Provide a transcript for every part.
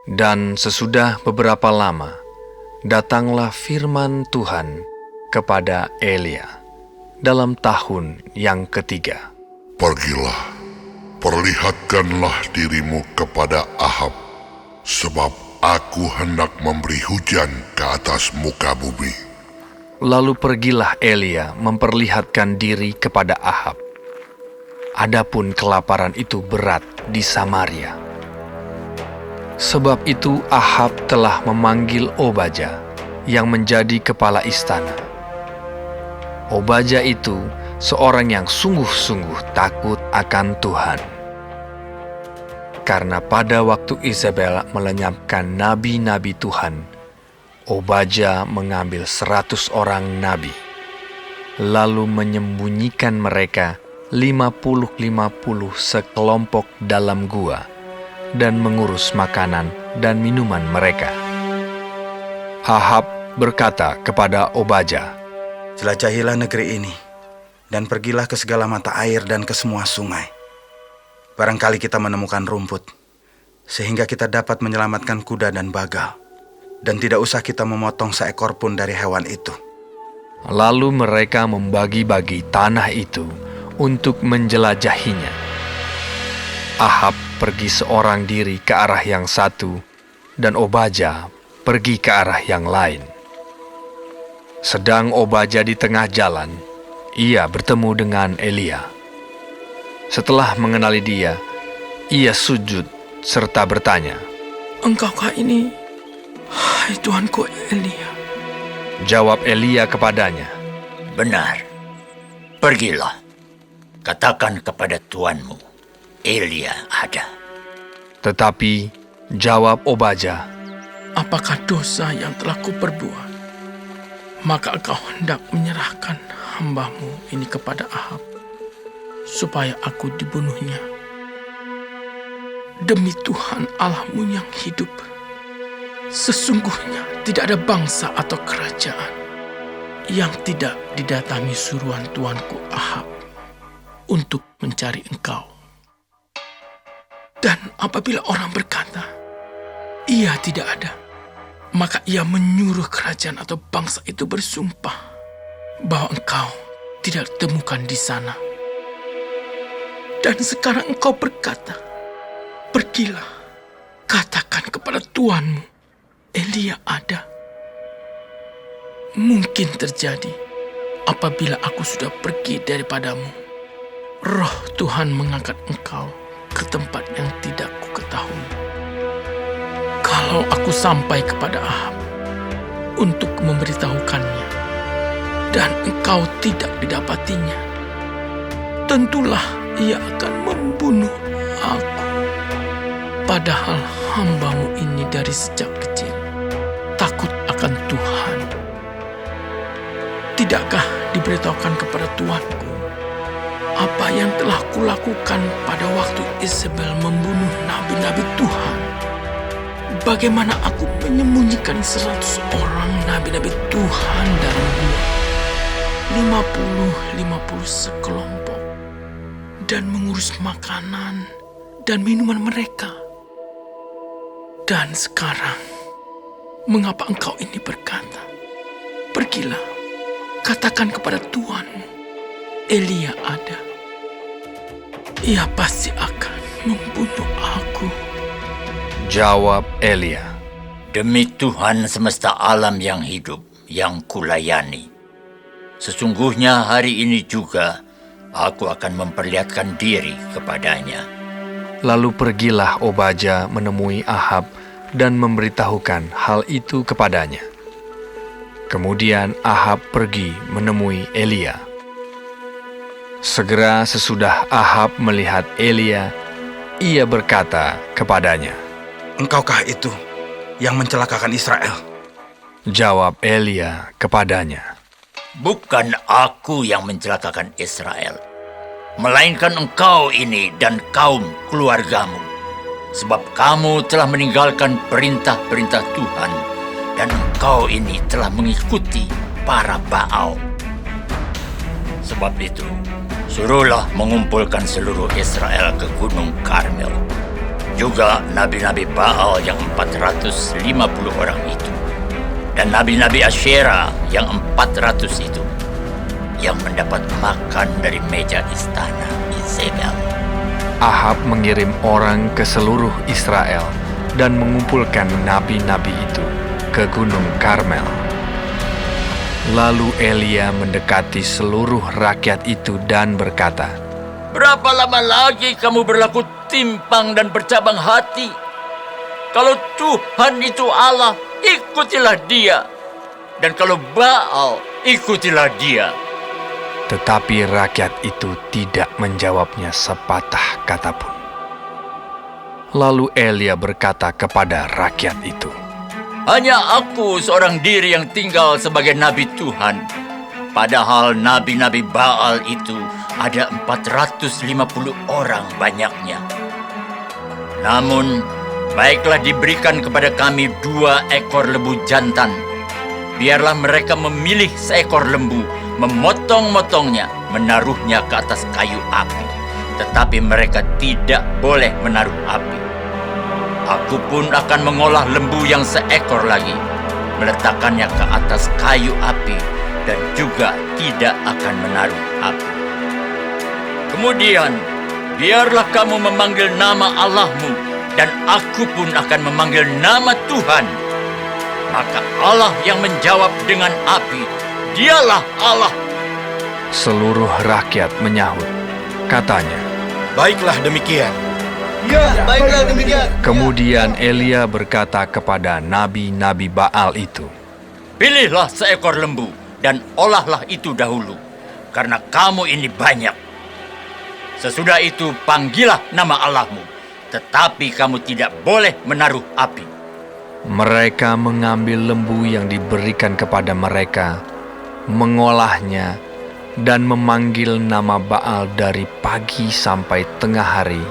Dan sesudah beberapa lama, datanglah firman Tuhan kepada Elia dalam tahun yang ketiga. Pergilah, perlihatkanlah dirimu kepada Ahab, sebab aku hendak memberi hujan ke atas muka bumi. Lalu pergilah Elia memperlihatkan diri kepada Ahab. Adapun kelaparan itu berat di Samaria. Sebab itu Ahab telah memanggil Obaja yang menjadi kepala istana. Obaja itu seorang yang sungguh-sungguh takut akan Tuhan. Karena pada waktu Izebel melenyapkan nabi-nabi Tuhan, Obaja mengambil 100 orang nabi, lalu menyembunyikan mereka 50-50 sekelompok dalam gua, dan mengurus makanan dan minuman mereka. Ahab berkata kepada Obaja, "Jelajahilah negeri ini, dan pergilah ke segala mata air dan ke semua sungai. Barangkali kita menemukan rumput, sehingga kita dapat menyelamatkan kuda dan bagal, dan tidak usah kita memotong seekor pun dari hewan itu." Lalu mereka membagi-bagi tanah itu untuk menjelajahinya. Ahab pergi seorang diri ke arah yang satu, dan Obaja pergi ke arah yang lain. Sedang Obaja di tengah jalan, ia bertemu dengan Elia. Setelah mengenali dia, ia sujud serta bertanya, "Engkaukah ini, hai Tuanku Elia?" Jawab Elia kepadanya, "Benar, pergilah, katakan kepada tuanmu, Elia ada." Tetapi jawab Obaja, "Apakah dosa yang telah kuperbuat? Maka engkau hendak menyerahkan hamba-Mu ini kepada Ahab, supaya aku dibunuhnya. Demi Tuhan Allah-Mu yang hidup, sesungguhnya tidak ada bangsa atau kerajaan yang tidak didatangi suruhan tuanku Ahab untuk mencari engkau. Dan apabila orang berkata, ia tidak ada, maka ia menyuruh kerajaan atau bangsa itu bersumpah bahwa engkau tidak ditemukan di sana. Dan sekarang engkau berkata, pergilah, katakan kepada tuanmu, Elia ada. Mungkin terjadi apabila aku sudah pergi daripadamu, roh Tuhan mengangkat engkau ke tempat yang tidak kuketahui. Kalau aku sampai kepada Ahab untuk memberitahukannya, dan engkau tidak didapatinya, tentulah ia akan membunuh aku. Padahal hamba-Mu ini dari sejak kecil takut akan Tuhan. Tidakkah diberitahukan kepada tuanku apa yang telah kulakukan pada waktu Izebel membunuh nabi-nabi Tuhan? Bagaimana aku menyembunyikan 100 orang nabi-nabi Tuhan dalam gua, 50-50 sekelompok, dan mengurus makanan dan minuman mereka. Dan sekarang, mengapa engkau ini berkata, pergilah, katakan kepada tuanmu, Elia ada. Ia pasti akan membunuh aku. Jawab Elia, Demi Tuhan semesta alam yang hidup, yang kulayani, sesungguhnya hari ini juga aku akan memperlihatkan diri kepadanya. Lalu pergilah Obaja menemui Ahab dan memberitahukan hal itu kepadanya. Kemudian Ahab pergi menemui Elia. Segera sesudah Ahab melihat Elia, ia berkata kepadanya, "Engkaukah itu yang mencelakakan Israel?" Jawab Elia kepadanya, Bukan aku yang mencelakakan Israel, melainkan engkau ini dan kaum keluargamu. Sebab kamu telah meninggalkan perintah-perintah Tuhan, dan engkau ini telah mengikuti para Baal. Sebab itu, suruhlah mengumpulkan seluruh Israel ke Gunung Karmel. juga nabi-nabi Baal yang 450 orang itu, dan nabi-nabi Asyera yang 400 itu, yang mendapat makan dari meja istana Izebel. Ahab mengirim orang ke seluruh Israel dan mengumpulkan nabi-nabi itu ke Gunung Karmel. Lalu Elia mendekati seluruh rakyat itu dan berkata, Berapa lama lagi kamu berlaku timpang dan bercabang hati? Kalau Tuhan itu Allah, ikutilah Dia. Dan kalau Baal, ikutilah dia. Tetapi rakyat itu tidak menjawabnya sepatah kata pun. Lalu Elia berkata kepada rakyat itu, Hanya aku seorang diri yang tinggal sebagai nabi Tuhan. Padahal nabi-nabi Baal itu ada 450 orang banyaknya. Namun, baiklah diberikan kepada kami 2 ekor lembu jantan. Biarlah mereka memilih seekor lembu, memotong-motongnya, menaruhnya ke atas kayu api. Tetapi mereka tidak boleh menaruh api. Aku pun akan mengolah lembu yang seekor lagi, meletakkannya ke atas kayu api, dan juga tidak akan menaruh api. Kemudian, biarlah kamu memanggil nama Allahmu, dan aku pun akan memanggil nama Tuhan. Maka Allah yang menjawab dengan api, Dialah Allah. seluruh rakyat menyahut. Katanya, Baiklah demikian. Baiklah demikian. kemudian Elia berkata kepada nabi-nabi Baal itu, Pilihlah seekor lembu, dan olahlah itu dahulu, karena kamu ini banyak. Sesudah itu panggillah nama Allahmu, tetapi kamu tidak boleh menaruh api. Mereka mengambil lembu yang diberikan kepada mereka, mengolahnya, dan memanggil nama Baal dari pagi sampai tengah hari.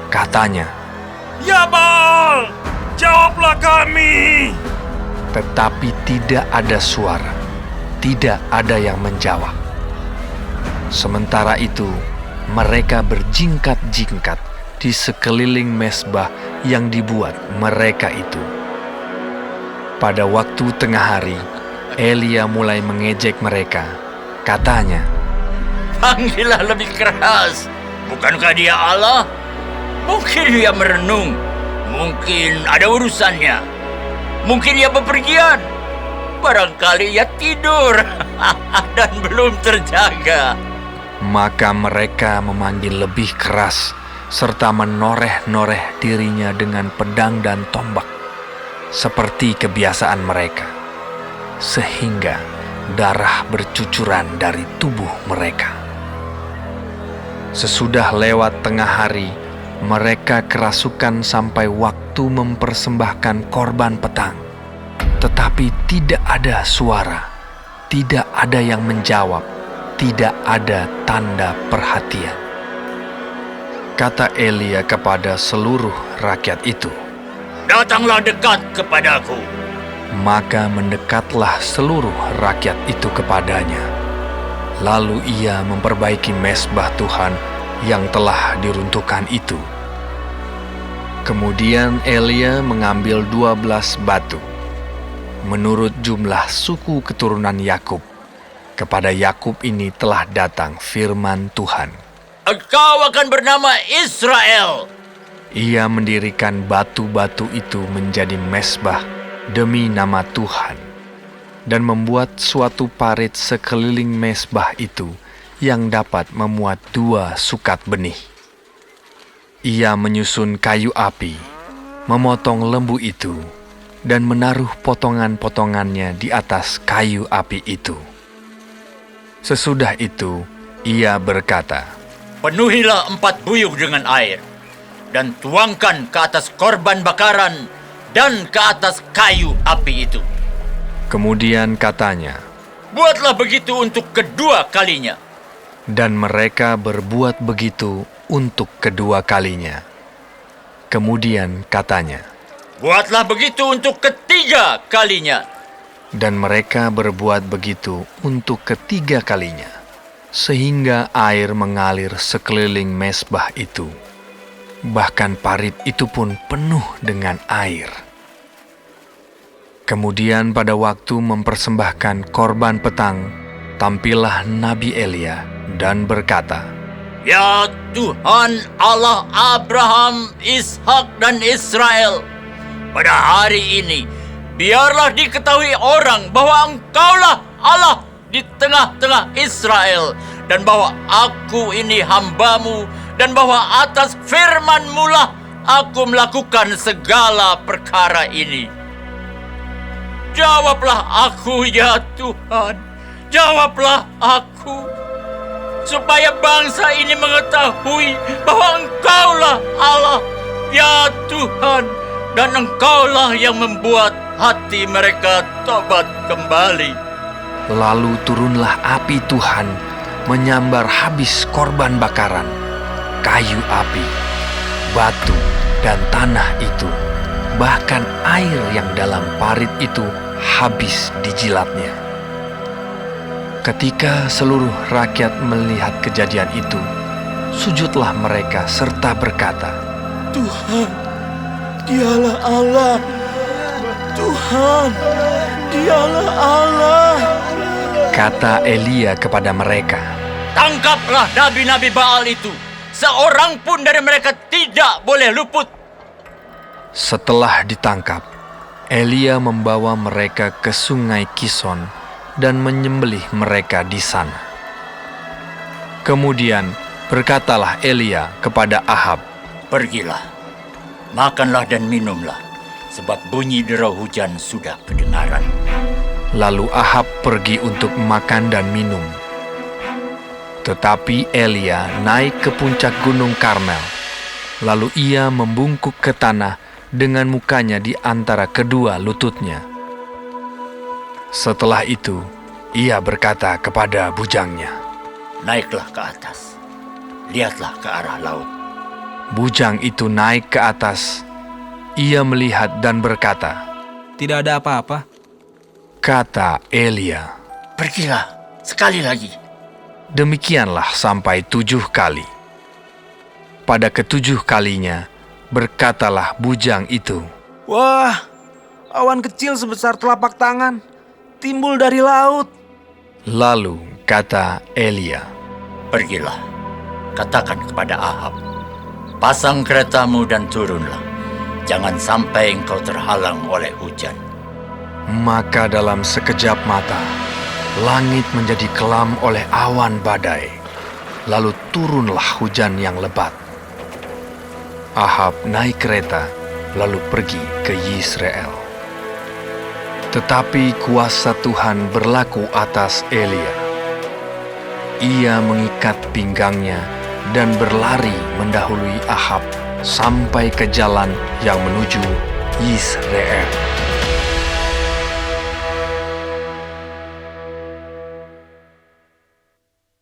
Katanya, Ya Baal, jawablah kami. tetapi tidak ada suara, tidak ada yang menjawab. Sementara itu, mereka berjingkat-jingkat di sekeliling mezbah yang dibuat mereka itu. Pada waktu tengah hari, Elia mulai mengejek mereka. Katanya, Panggillah lebih keras. Bukankah dia Allah? Mungkin dia merenung. Mungkin ada urusannya. Mungkin dia bepergian. Barangkali ia tidur dan belum terjaga. maka mereka memanggil lebih keras serta menoreh-noreh dirinya dengan pedang dan tombak, seperti kebiasaan mereka, sehingga darah bercucuran dari tubuh mereka. Sesudah lewat tengah hari, mereka kerasukan sampai waktu mempersembahkan korban petang. Tetapi tidak ada suara, tidak ada yang menjawab, tidak ada tanda perhatian. Kata Elia kepada seluruh rakyat itu, Datanglah dekat kepadaku. maka mendekatlah seluruh rakyat itu kepadanya. Lalu ia memperbaiki mezbah Tuhan yang telah diruntuhkan itu. Kemudian Elia mengambil 12 batu, menurut jumlah suku keturunan Yakub. Kepada Yakub ini telah datang firman Tuhan. Engkau akan bernama Israel. Ia mendirikan batu-batu itu menjadi mezbah demi nama Tuhan, dan membuat suatu parit sekeliling mezbah itu yang dapat memuat 2 sukat benih. Ia menyusun kayu api, memotong lembu itu, dan menaruh potongan-potongannya di atas kayu api itu. Sesudah itu, ia berkata, Penuhilah 4 buyung dengan air, dan tuangkan ke atas korban bakaran dan ke atas kayu api itu. kemudian katanya, Buatlah begitu untuk kedua kalinya. dan mereka berbuat begitu untuk kedua kalinya. Kemudian katanya, Buatlah begitu untuk ketiga kalinya. dan mereka berbuat begitu untuk ketiga kalinya, sehingga air mengalir sekeliling mezbah itu. bahkan parit itu pun penuh dengan air. Kemudian pada waktu mempersembahkan korban petang, tampillah Nabi Elia dan berkata, Ya Tuhan Allah Abraham, Ishak dan Israel, pada hari ini biarlah diketahui orang bahwa Engkaulah Allah di tengah-tengah Israel, dan bahwa aku ini hamba-Mu, dan bahwa atas firman-Mu lah aku melakukan segala perkara ini. Jawablah aku, ya Tuhan, jawablah aku, supaya bangsa ini mengetahui bahwa Engkaulah Allah, ya Tuhan, dan Engkaulah yang membuat hati mereka tobat kembali. Lalu turunlah api Tuhan menyambar habis korban bakaran, kayu api, batu, dan tanah itu. Bahkan air yang dalam parit itu habis dijilatnya. Ketika seluruh rakyat melihat kejadian itu, sujudlah mereka serta berkata, Tuhan, Dialah Allah. Tuhan, Dialah Allah. Kata Elia kepada mereka, Tangkaplah nabi-nabi Baal itu. Seorang pun dari mereka tidak boleh luput. Setelah ditangkap, Elia membawa mereka ke sungai Kison dan menyembelih mereka di sana. Kemudian berkatalah Elia kepada Ahab, Pergilah, makanlah dan minumlah, sebab bunyi derau hujan sudah kedengaran. Lalu Ahab pergi untuk makan dan minum. Tetapi Elia naik ke puncak gunung Karmel. Lalu ia membungkuk ke tanah dengan mukanya di antara kedua lututnya. Setelah itu, ia berkata kepada bujangnya, Naiklah ke atas, lihatlah ke arah laut. Bujang itu naik ke atas. Ia melihat dan berkata, Tidak ada apa-apa. Kata Elia, Pergilah sekali lagi. demikianlah sampai 7 kali. Pada ke-7 kalinya, berkatalah bujang itu, Wah, awan kecil sebesar telapak tangan timbul dari laut. Lalu kata Elia, Pergilah, katakan kepada Ahab, pasang keretamu dan turunlah. Jangan sampai engkau terhalang oleh hujan. Maka dalam sekejap mata, langit menjadi kelam oleh awan badai. Lalu turunlah hujan yang lebat. Ahab naik kereta, lalu pergi ke Yisrael. Tetapi kuasa Tuhan berlaku atas Elia. Ia mengikat pinggangnya dan berlari mendahului Ahab sampai ke jalan yang menuju Yisrael.